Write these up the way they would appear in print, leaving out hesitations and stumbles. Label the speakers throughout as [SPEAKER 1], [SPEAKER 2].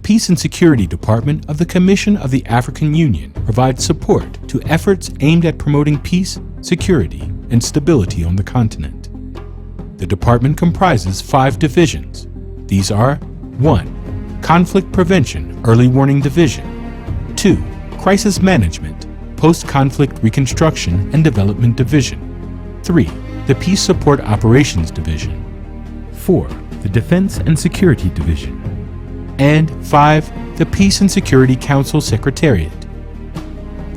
[SPEAKER 1] Peace and Security Department of the Commission of the African Union provides support to efforts aimed at promoting peace, security, and stability on the continent. The department comprises 5 divisions. These are 1. Conflict Prevention Early Warning Division, 2. Crisis Management, Post-Conflict Reconstruction and Development Division, 3. The Peace Support Operations Division, 4. The Defense and Security Division, and 5. The Peace and Security Council Secretariat.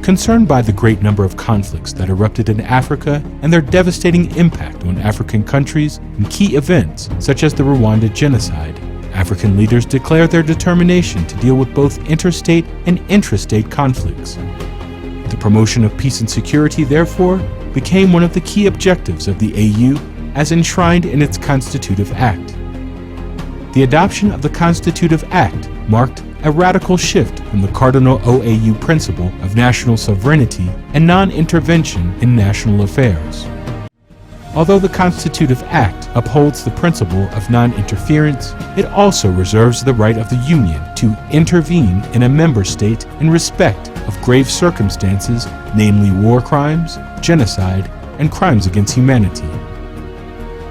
[SPEAKER 1] Concerned by the great number of conflicts that erupted in Africa and their devastating impact on African countries and key events such as the Rwanda genocide, African leaders declared their determination to deal with both interstate and intrastate conflicts. The promotion of peace and security, therefore, became one of the key objectives of the AU as enshrined in its Constitutive Act. The adoption of the Constitutive Act marked a radical shift from the cardinal OAU principle of national sovereignty and non-intervention in national affairs. Although the Constitutive Act upholds the principle of non-interference, it also reserves the right of the Union to intervene in a member state in respect of grave circumstances, namely war crimes, genocide, and crimes against humanity.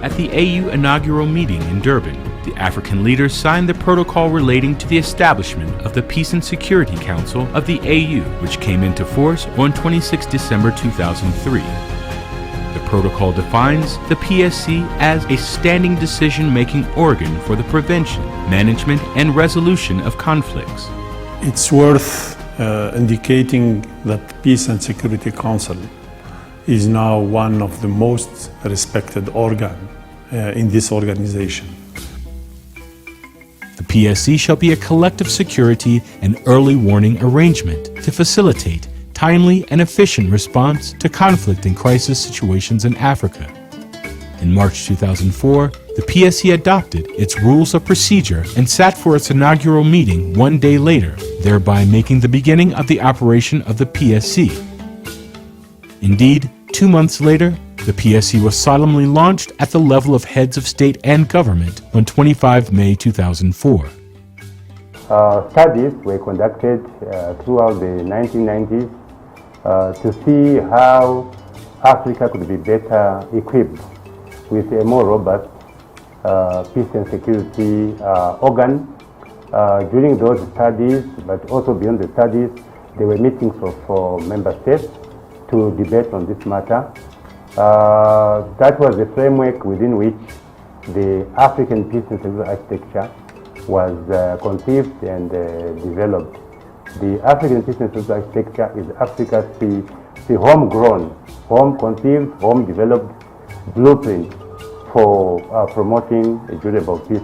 [SPEAKER 1] At the AU inaugural meeting in Durban, the African leaders signed the protocol relating to the establishment of the Peace and Security Council of the AU, which came into force on 26 December 2003. The protocol defines the PSC as a standing decision-making organ for the prevention, management, and resolution of conflicts.
[SPEAKER 2] It's worth indicating that Peace and Security Council is now one of the most respected organs in this organization.
[SPEAKER 1] The PSC shall be a collective security and early warning arrangement to facilitate timely and efficient response to conflict and crisis situations in Africa. In March 2004, the PSC adopted its rules of procedure and sat for its inaugural meeting one day later, thereby making the beginning of the operation of the PSC. Indeed, 2 months later, the PSC was solemnly launched at the level of heads of state and government on 25 May 2004.
[SPEAKER 3] Studies were conducted throughout the 1990s to see how Africa could be better equipped with a more robust peace and security organ. During those studies, but also beyond the studies, there were meetings of member states to debate on this matter. That was the framework within which the African Peace and Security Architecture was conceived and developed. The African Peace and Security Architecture is Africa's homegrown, home-conceived, home-developed blueprint for promoting a durable peace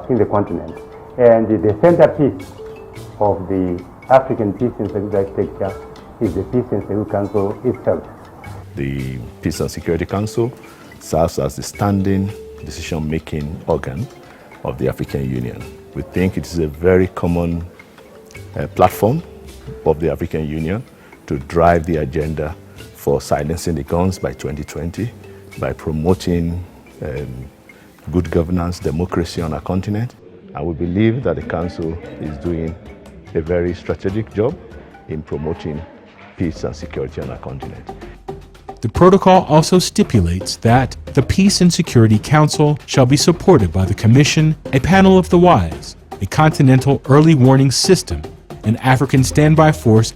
[SPEAKER 3] in the continent. And the centerpiece of the African Peace and Security Architecture is the Peace and Security Council itself.
[SPEAKER 4] The Peace and Security Council serves as the standing decision-making organ of the African Union. We think it is a very common platform of the African Union to drive the agenda for silencing the guns by 2020, by promoting good governance, democracy on our continent. And we believe that the Council is doing a very strategic job in promoting peace and security on our continent.
[SPEAKER 1] The protocol also stipulates that the Peace and Security Council shall be supported by the Commission, a panel of the wise, a continental early warning system, an African standby force,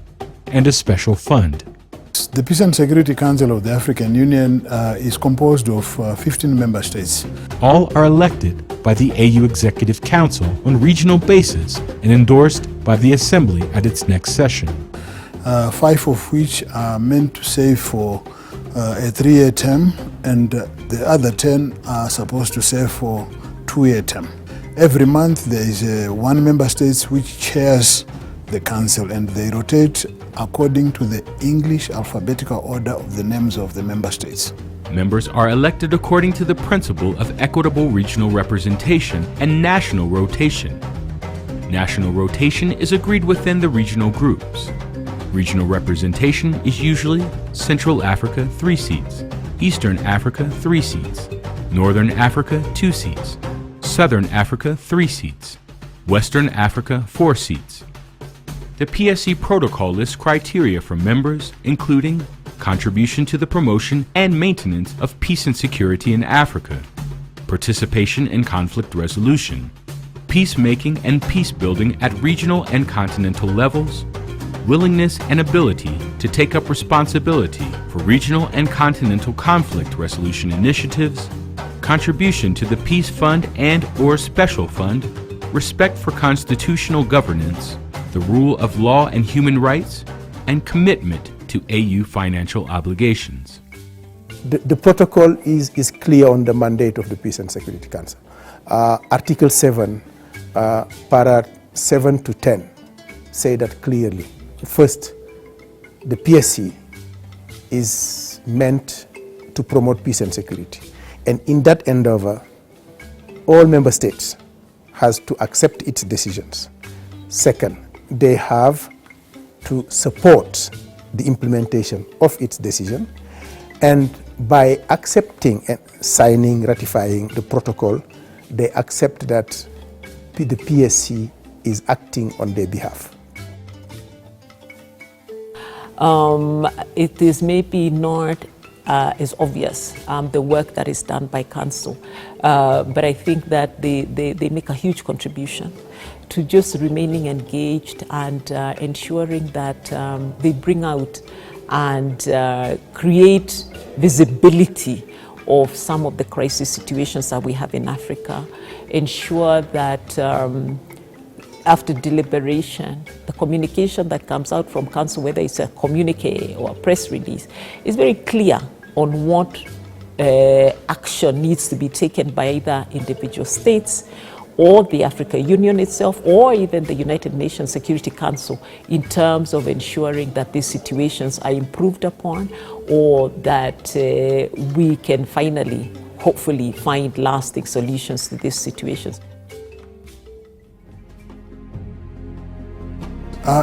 [SPEAKER 1] and a special fund.
[SPEAKER 5] The Peace and Security Council of the African Union is composed of 15 member states.
[SPEAKER 1] All are elected by the AU Executive Council on regional basis and endorsed by the Assembly at its next session.
[SPEAKER 5] 5 of which are meant to serve for a 3-year term, and the other 10 are supposed to serve for 2-year term. Every month there is one member state which chairs the council, and they rotate according to the English alphabetical order of the names of the member states.
[SPEAKER 1] Members are elected according to the principle of equitable regional representation and national rotation. National rotation is agreed within the regional groups. Regional representation is usually Central Africa 3 seats, Eastern Africa 3 seats, Northern Africa 2 seats, Southern Africa 3 seats, Western Africa 4 seats. The PSC protocol lists criteria for members, including contribution to the promotion and maintenance of peace and security in Africa, participation in conflict resolution, peacemaking and peace building at regional and continental levels, willingness and ability to take up responsibility for regional and continental conflict resolution initiatives, contribution to the Peace Fund and/or Special Fund, respect for constitutional governance, the rule of law and human rights, and commitment to AU financial obligations.
[SPEAKER 6] The protocol is clear on the mandate of the Peace and Security Council. Article 7, para 7 to 10 say that clearly. First, the PSC is meant to promote peace and security. And in that endeavor, all member states has to accept its decisions. Second, they have to support the implementation of its decision. And by accepting and signing, ratifying the protocol, they accept that the PSC is acting on their behalf.
[SPEAKER 7] It is maybe not as obvious, the work that is done by Council, but I think that they make a huge contribution to just remaining engaged and ensuring that they bring out and create visibility of some of the crisis situations that we have in Africa, ensure that after deliberation, the communication that comes out from Council, whether it's a communique or a press release, is very clear on what action needs to be taken by either individual states or the African Union itself, or even the United Nations Security Council, in terms of ensuring that these situations are improved upon, or that we can finally, hopefully, find lasting solutions to these situations.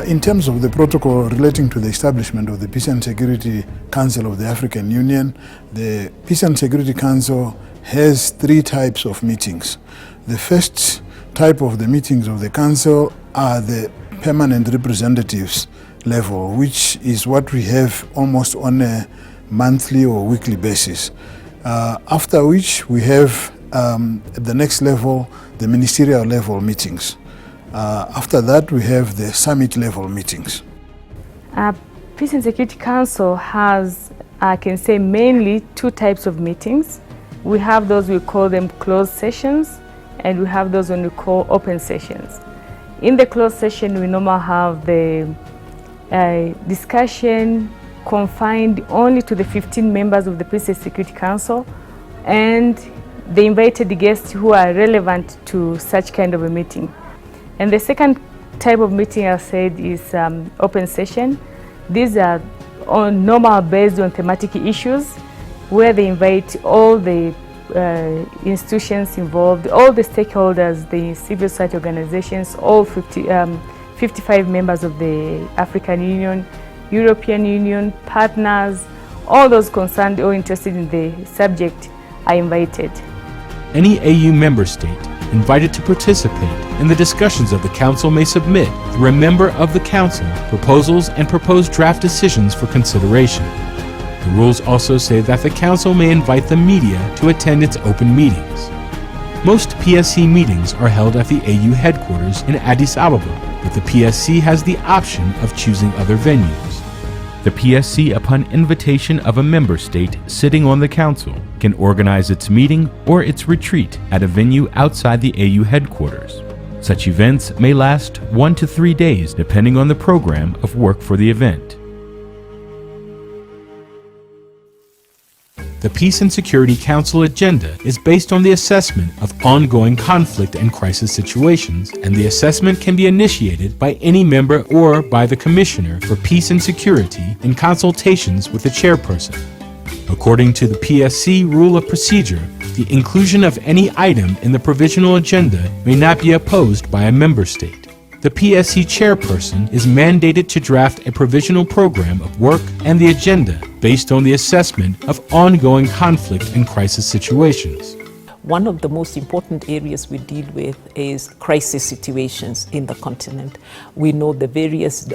[SPEAKER 5] In terms of the protocol relating to the establishment of the Peace and Security Council of the African Union, the Peace and Security Council has 3 types of meetings. The first type of the meetings of the Council are the permanent representatives level, which is what we have almost on a monthly or weekly basis. After which we have at the next level, the ministerial level meetings. After that, we have the summit level meetings.
[SPEAKER 8] Peace and Security Council has, I can say, mainly 2 types of meetings. We have those, we call them closed sessions, and we have those when we call open sessions. In the closed session, we normally have the discussion confined only to the 15 members of the Peace and Security Council and the invited guests who are relevant to such kind of a meeting. And the second type of meeting, I said, is open session. These are normal based on thematic issues where they invite all the institutions involved, all the stakeholders, the civil society organizations, all 55 members of the African Union, European Union, partners, all those concerned or interested in the subject are invited.
[SPEAKER 1] Any AU member state invited to participate in the discussions of the Council may submit, through a member of the Council, proposals and proposed draft decisions for consideration. The rules also say that the Council may invite the media to attend its open meetings. Most PSC meetings are held at the AU headquarters in Addis Ababa, but the PSC has the option of choosing other venues. The PSC, upon invitation of a member state sitting on the Council, can organize its meeting or its retreat at a venue outside the AU headquarters. Such events may last 1 to 3 days, depending on the program of work for the event. The Peace and Security Council agenda is based on the assessment of ongoing conflict and crisis situations, and the assessment can be initiated by any member or by the Commissioner for Peace and Security in consultations with the chairperson. According to the PSC Rule of Procedure, the inclusion of any item in the provisional agenda may not be opposed by a member state. The PSC chairperson is mandated to draft a provisional program of work and the agenda based on the assessment of ongoing conflict and crisis situations.
[SPEAKER 7] one of the most important areas we deal with is crisis situations in the continent. We know the various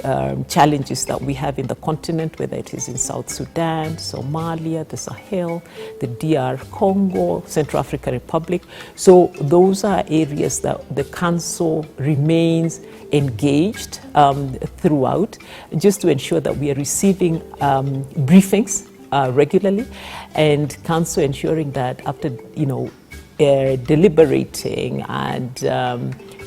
[SPEAKER 7] challenges that we have in the continent, whether it is in South Sudan, Somalia, the Sahel, the DR Congo, Central African Republic. So those are areas that the Council remains engaged throughout, just to ensure that we are receiving briefings regularly, and Council ensuring that after deliberating and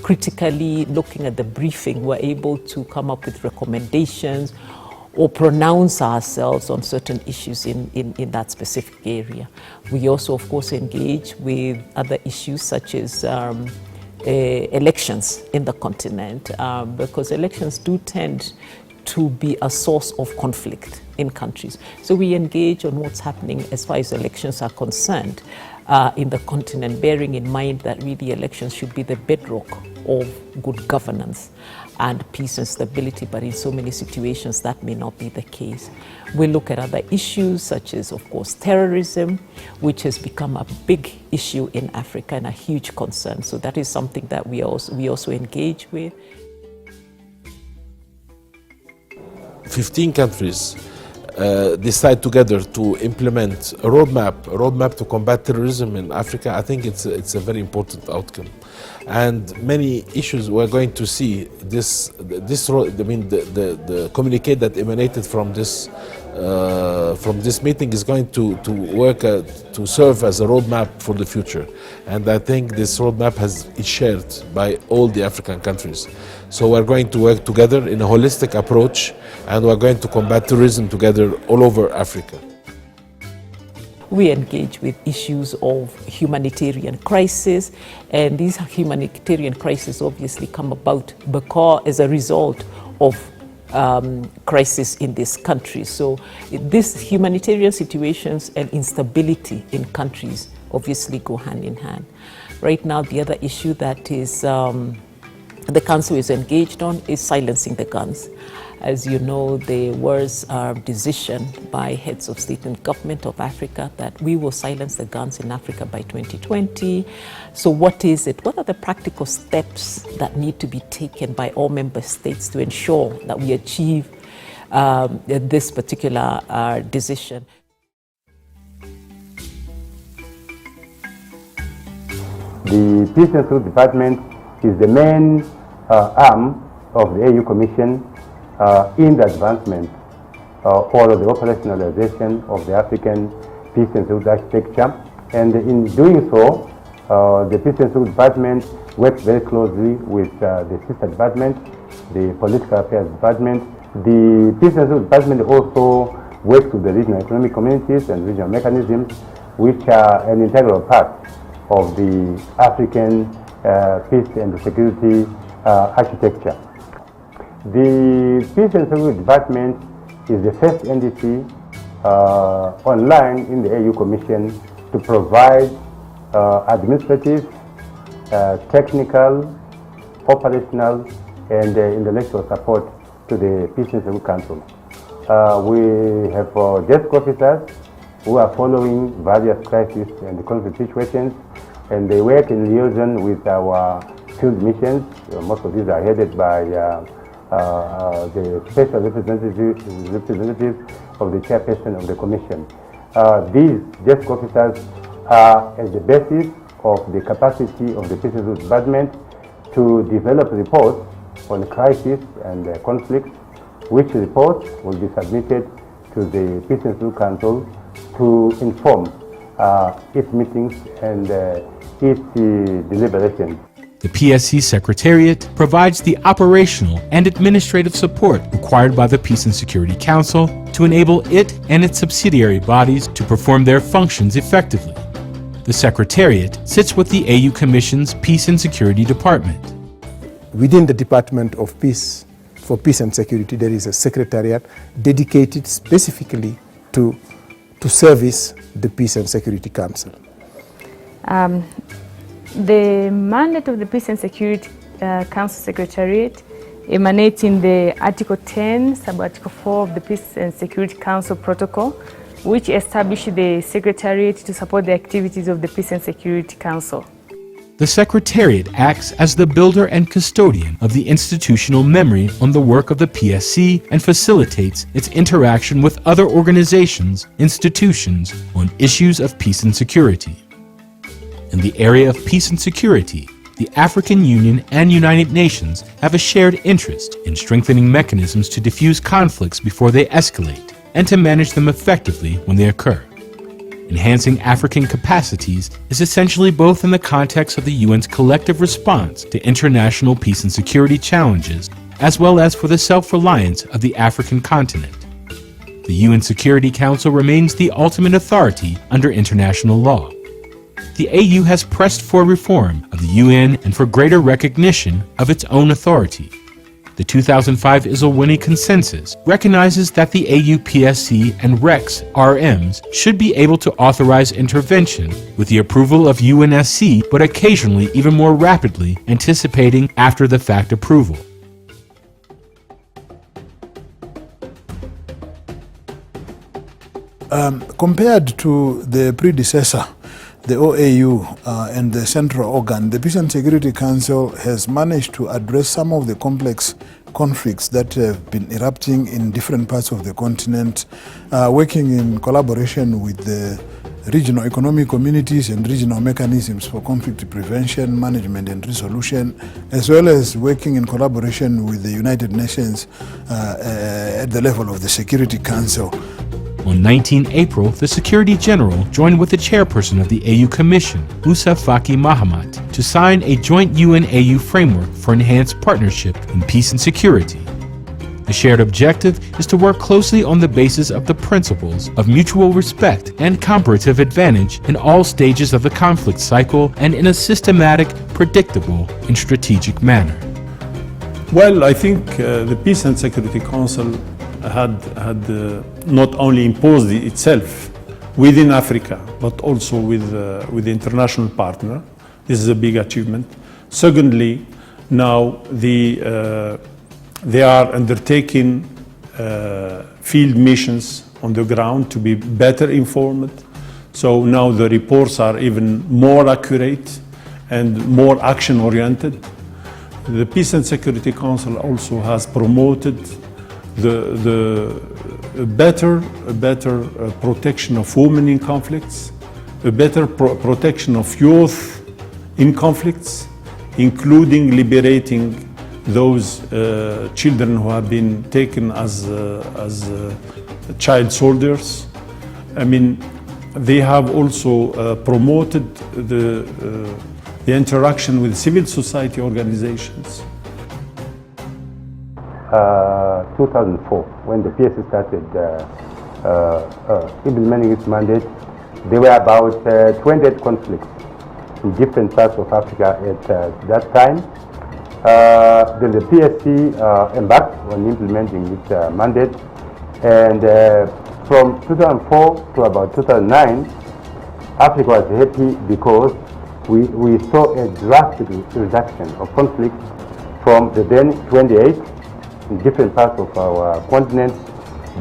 [SPEAKER 7] critically looking at the briefing, we're able to come up with recommendations or pronounce ourselves on certain issues in that specific area. We also, of course, engage with other issues such as elections in the continent, because elections do tend to be a source of conflict in countries. So we engage on what's happening as far as elections are concerned in the continent, bearing in mind that really elections should be the bedrock of good governance and peace and stability, but in so many situations that may not be the case. We look at other issues such as, of course, terrorism, which has become a big issue in Africa and a huge concern. So that is something that we also engage with.
[SPEAKER 9] 15 countries decide together to implement a roadmap to combat terrorism in Africa. I think it's a very important outcome, and many issues we're going to see. The communique that emanated from this meeting is going to work to serve as a roadmap for the future, and I think this roadmap is shared by all the African countries. So we're going to work together in a holistic approach, and we're going to combat terrorism together all over Africa.
[SPEAKER 7] We engage with issues of humanitarian crisis, and these humanitarian crises obviously come about because as a result of crisis in this country. So these humanitarian situations and instability in countries obviously go hand in hand. Right now, the other issue that is the Council is engaged on is silencing the guns. As you know, there was a decision by heads of state and government of Africa that we will silence the guns in Africa by 2020. So what is it? What are the practical steps that need to be taken by all member states to ensure that we achieve this particular decision?
[SPEAKER 3] The Peace and Security Department is the main arm of the AU Commission in the advancement or the operationalization of the African peace and security architecture. And in doing so, the Peace and Security Department works very closely with the sister department, the Political Affairs Department. The Peace and Security Department also works with the regional economic communities and regional mechanisms, which are an integral part of the African peace and security architecture. The Peace and Security Department is the first entity online in the AU Commission to provide administrative, technical, operational, and intellectual support to the Peace and Security Council. We have desk officers who are following various crises and conflict situations, and they work in liaison with our field missions. Most of these are headed by the special representative of the chairperson of the commission. These desk officers are at the basis of the capacity of the Peace and Security Department to develop reports on crisis and conflicts, which reports will be submitted to the Peace and Security Council to inform its meetings and its deliberations.
[SPEAKER 1] The PSC Secretariat provides the operational and administrative support required by the Peace and Security Council to enable it and its subsidiary bodies to perform their functions effectively. The Secretariat sits with the AU Commission's Peace and Security Department.
[SPEAKER 6] Within the Department of Peace, for Peace and Security, there is a Secretariat dedicated specifically to service the Peace and Security Council.
[SPEAKER 8] The mandate of the Peace and Security Council Secretariat emanates in the Article 10, Sub-Article 4 of the Peace and Security Council Protocol, which established the Secretariat to support the activities of the Peace and Security Council.
[SPEAKER 1] The Secretariat acts as the builder and custodian of the institutional memory on the work of the PSC and facilitates its interaction with other organizations, institutions on issues of peace and security. In the area of peace and security, the African Union and United Nations have a shared interest in strengthening mechanisms to diffuse conflicts before they escalate and to manage them effectively when they occur. Enhancing African capacities is essentially both in the context of the UN's collective response to international peace and security challenges, as well as for the self-reliance of the African continent. The UN Security Council remains the ultimate authority under international law. The AU has pressed for reform of the UN and for greater recognition of its own authority. The 2005 Isle-Winnie Consensus recognizes that the AUPSC and REX RMs should be able to authorize intervention with the approval of UNSC, but occasionally even more rapidly, anticipating after-the-fact approval.
[SPEAKER 5] Compared to the predecessor, the OAU and the central organ, the Peace and Security Council has managed to address some of the complex conflicts that have been erupting in different parts of the continent, working in collaboration with the regional economic communities and regional mechanisms for conflict prevention, management and resolution, as well as working in collaboration with the United Nations at the level of the Security Council.
[SPEAKER 1] On 19 April, the Security General joined with the chairperson of the AU Commission, Musa Faki Mahamat, to sign a joint UN-AU framework for enhanced partnership in peace and security. The shared objective is to work closely on the basis of the principles of mutual respect and comparative advantage in all stages of the conflict cycle and in a systematic, predictable, and strategic manner.
[SPEAKER 2] Well, I think the Peace and Security Council had not only imposed itself within Africa, but also with the international partner. This is a big achievement. Secondly, now they are undertaking field missions on the ground to be better informed. So now the reports are even more accurate and more action-oriented. The Peace and Security Council also has promoted a better protection of women in conflicts, a better protection of youth in conflicts, including liberating those children who have been taken as child soldiers. I mean, they have also promoted the interaction with civil society organizations.
[SPEAKER 3] 2004, when the PSC started implementing its mandate, there were about 28 conflicts in different parts of Africa at that time. Then the PSC embarked on implementing its mandate, and from 2004 to about 2009, Africa was happy because we saw a drastic reduction of conflicts from the then 28 in different parts of our continent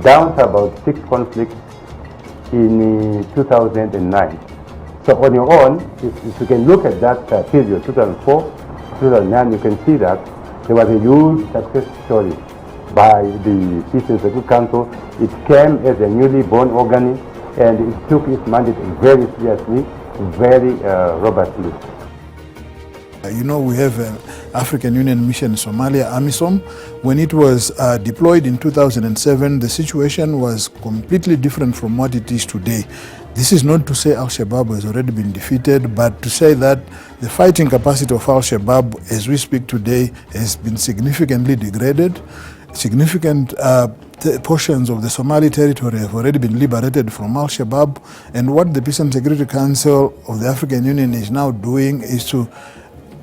[SPEAKER 3] down to about 6 conflicts in 2009. So on your own, if you can look at that period, 2004 to 2009, you can see that there was a huge success story by the Peace and Security Council. It came as a newly born organ and it took its mandate very seriously, very robustly.
[SPEAKER 5] You know, we have an African Union mission in Somalia, AMISOM. When it was deployed in 2007, the situation was completely different from what it is today. This is not to say Al-Shabaab has already been defeated, but to say that the fighting capacity of Al-Shabaab, as we speak today, has been significantly degraded. Significant portions of the Somali territory have already been liberated from Al-Shabaab. And what the Peace and Security Council of the African Union is now doing is to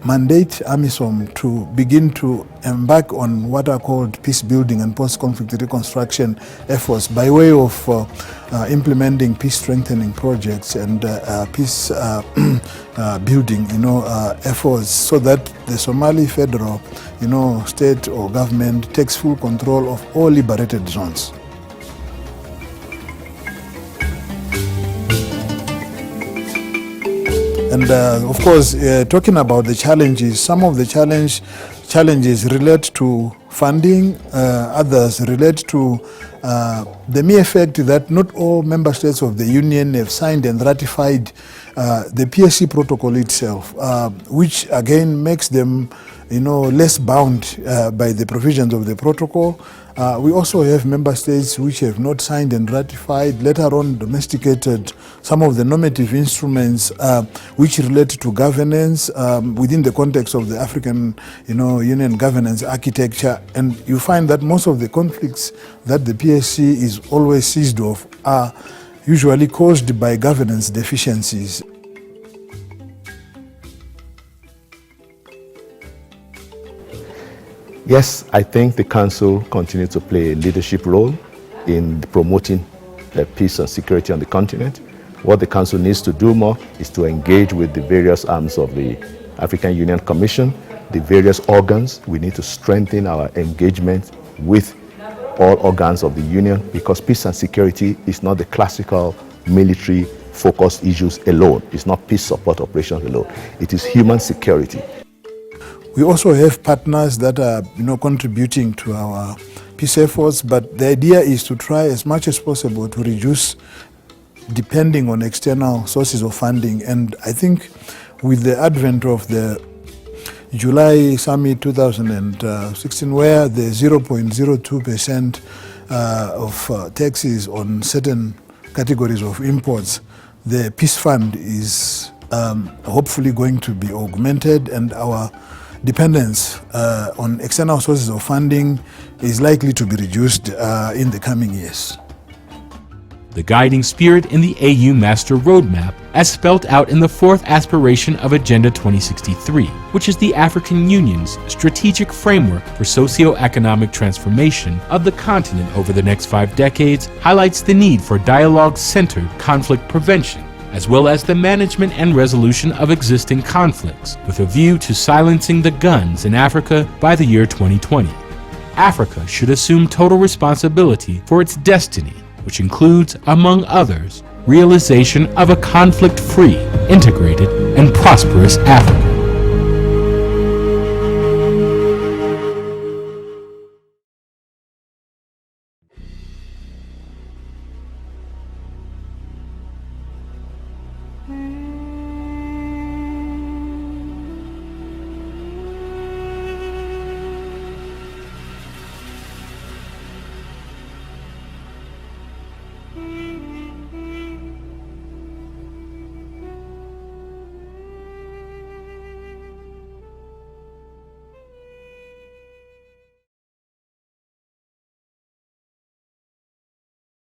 [SPEAKER 5] mandate AMISOM to begin to embark on what are called peace building and post-conflict reconstruction efforts by way of implementing peace strengthening projects and peace building, efforts, so that the Somali federal, state or government takes full control of all liberated zones. And of course, talking about the challenges, some of the challenges relate to funding, others relate to the mere fact that not all member states of the Union have signed and ratified the PSC protocol itself, which again makes them less bound by the provisions of the protocol. We also have member states which have not signed and ratified, later on domesticated some of the normative instruments which relate to governance within the context of the African Union governance architecture. And you find that most of the conflicts that the PSC is always seized of are usually caused by governance deficiencies.
[SPEAKER 4] Yes, I think the Council continues to play a leadership role in promoting peace and security on the continent. What the Council needs to do more is to engage with the various arms of the African Union Commission, the various organs. We need to strengthen our engagement with all organs of the Union, because peace and security is not the classical military-focused issues alone. It's not peace support operations alone. It is human security.
[SPEAKER 5] We also have partners that are contributing to our peace efforts, but the idea is to try as much as possible to reduce depending on external sources of funding. And I think with the advent of the July Summit 2016, where the 0.02% of taxes on certain categories of imports, the Peace Fund is hopefully going to be augmented, and our dependence on external sources of funding is likely to be reduced in the coming years.
[SPEAKER 1] The guiding spirit in the AU Master Roadmap, as spelt out in the fourth aspiration of Agenda 2063, which is the African Union's strategic framework for socio-economic transformation of the continent over the next 5 decades, highlights the need for dialogue-centered conflict prevention, as well as the management and resolution of existing conflicts, with a view to silencing the guns in Africa by the year 2020. Africa should assume total responsibility for its destiny, which includes, among others, realization of a conflict-free, integrated, and prosperous Africa.